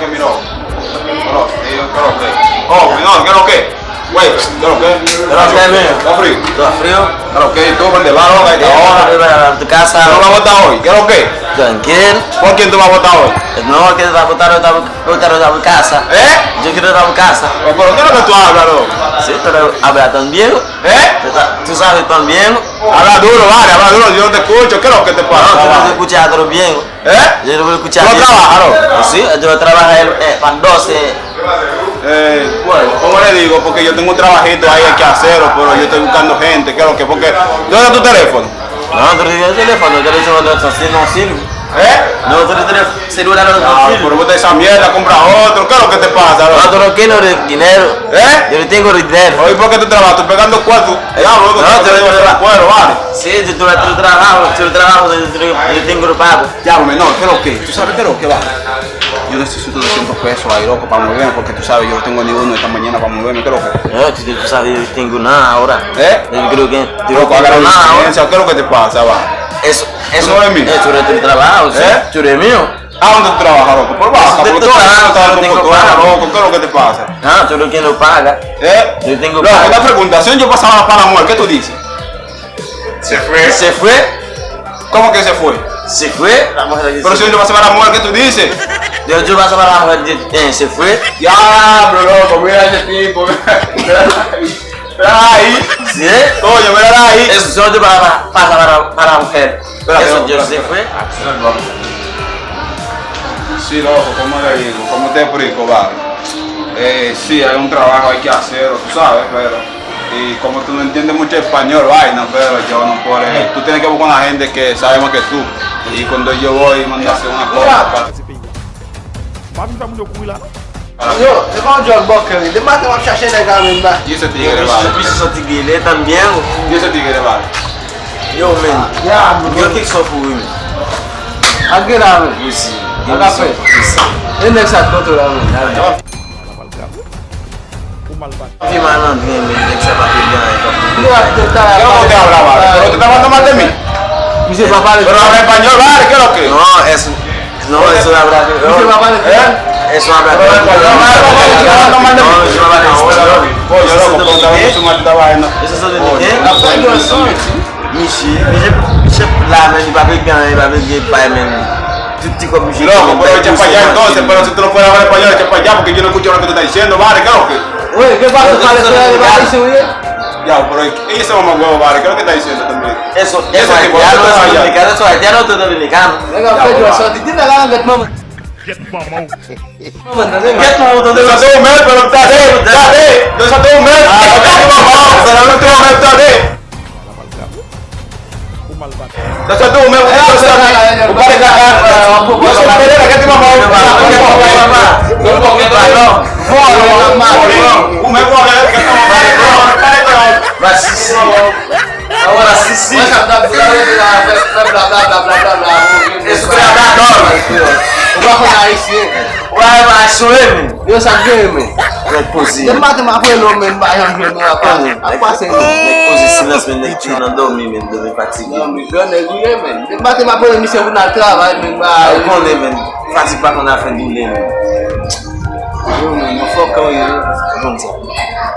que mi loco. Oh, mi no, ¿qué es lo que? Güey, ¿qué es lo que? ¿Está frío? ¿Está frío? ¿Qué es lo que? ¿Tú de barro a esta hora? ¿A tu casa? ¿Tú vas a votar hoy? ¿Qué es lo que? Tranquilo. ¿Por quién tú vas a votar hoy? No, que te va a votar a tu casa. Yo quiero ir a tu casa. ¿Pero qué es lo que tú hablas, loco? Sí, pero habla tan bien. Tú sabes tan bien. Habla duro, vale, habla duro, yo no te escucho. ¿Qué es lo que te pasa? No, tú no te escuchas a todos bien. Yo no voy a escuchar. ¿Tú no trabajas, no? Sí, yo trabajo para 12. Bueno, ¿cómo le digo? Porque yo tengo un trabajito ahí que hacerlo, pero yo estoy buscando gente, ¿qué es lo que? Porque, ¿dónde está tu teléfono? No, tú tienes teléfono, yo le digo no sirve. No, tú tienes celular no sirve. Pero vos esa mierda, compra otro, ¿qué es lo que te pasa? No, tú no quieres dinero. Yo no tengo dinero. Oye, ¿por qué tú trabajas? ¿Tú pegando cuarto? No, te digo cuero, vale. Sí, yo trabajo, yo tengo pago. Ya, menor, ¿qué es lo que? ¿Tú sabes qué es lo que va? Yo necesito 200 pesos ahí, loco, para moverme, porque tú sabes, yo no tengo ni uno esta mañana para moverme, ¿qué es lo que? No, tú sabes, yo no tengo nada ahora. Yo creo que no tengo nada ahora. ¿Qué es lo que te pasa, va? Eso no es mío. Eso es tu trabajo, ¿sí? Tú eres mío. ¿A dónde tú trabajas, loco? Por baja, porque tú trabajas, loco, ¿qué es lo que te pasa? Tú eres quien lo paga. Yo tengo loco, una preguntación, yo pasaba para la muerte, ¿qué tú dices? ¿Se fue? ¿Se fue? ¿Cómo que se fue? ¿Se fue? La mujer dice. Pero si yo pasaba para la muerte, ¿qué tú dices? Yo pasaba para la mujer, ¿se fue? Diablo, loco, mira ese tipo, mira ahí. ¿Sí? Coño, mira ahí. Eso solo te pasa para la mujer. Eso yo se fue. Sí, loco, ¿cómo le digo? ¿Cómo te explico, vale? Sí, hay un trabajo, hay que hacerlo, tú sabes, pero... Y como tú no entiendes mucho español, vaina, pero yo no puedo... Tú tienes que buscar una gente que sabe más que tú. Y cuando yo voy, mando a hacer una cosa... Yo, c'est pas un John Boker, demain tu vas chercher des gars même là. Y ese tigre, vale. Yo pienso tigre también. Y ese tigre, vale. Yo, man. Yo que sou pour lui. Aqui lá, man. Ici. Agape. Ele é essa contra lá, man. Fi malandro, man, que você vai pegar. ¿Qué te habla, vale? ¿Pero te estás hablando mal de mí? Dice papá, pero habla español, vale, ¿qué es lo que? No, eso. No, eso no habla. Dice papá, eso habla. Pero español, vale, ¿qué hablando mal de mí? No, eso no habla. Coño, loco, pero estaba con su maldita vaina. Eso es de qué? Michi, là, mais il va venir pas même. Tú como loco, pero echa para allá entonces, pero si tú no puedes hablar español, echa para allá porque yo no escucho lo que tú estás diciendo, vale, ¿qué es lo que? Oye, ¿qué pasa con la escuela de Patricio, oye? Ya, pero ese mamá huevo, vale, ¿qué es lo que está diciendo también? Eso es haitiano, tú dominicano. Venga, Pedro, eso, ¿te entiendes la get mama? Get mama, ¿dónde está todo un mes, pero está de? ¿Dónde está todo un mes? Pero no tengo un mes, está de. No sé tú, me gusta. Yo soy Pereira, ¿qué te mamá? Agora sim. Isso que Uai, mas sou eu, eu sabia, man. Reposinho. Tem mais uma coisa, man, vai arranjar minha coisa. A quase Reposinho, nas meninas não dormem, man, dormem fatigue. Não, me ganha, man. Tem mais uma coisa, me chama na trabalho, man, vai. Quando man, fatigue para na frente do leme. Eu não foco aí. Vamos lá.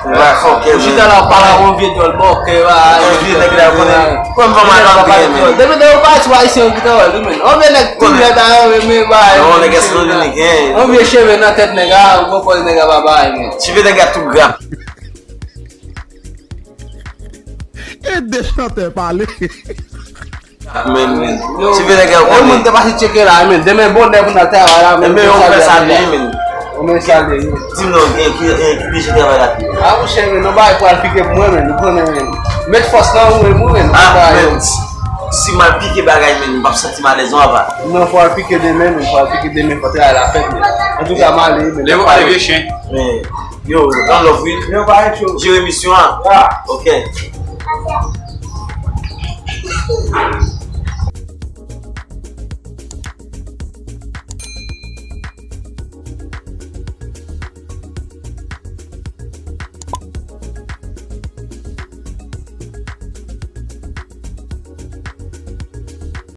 Vai focar. Você tá lá para um vídeo do boque, vai. Um vídeo gravando. Como vamos lá no deve dar o bate vai ser o que tá ali, man. Homem é que tu já tá, me vai. Não, negação de ninguém. Homem chega na tete negar, vou poder negar babai, man. Se vê negar tu gap. Deixa até falei. Men, se vê negar o homem não te vai chegar lá, man. Deme bom deve na tela lá, man. Deme um pensar bem, man. Mensagem aí. Sim, não, que bicho trabalhar aqui. Ah, o chefe não vai para ficar moendo, não pode mete força não, moendo. Ah, se mal pique bagay men, pas sentir malaise on va. Non, faut piquer des mains, faut piquer des mains pour aller à la fête. En tout cas, mal mais. Lève pas les vieux chiens. Yo, dans l'offre, j'ai émission. OK.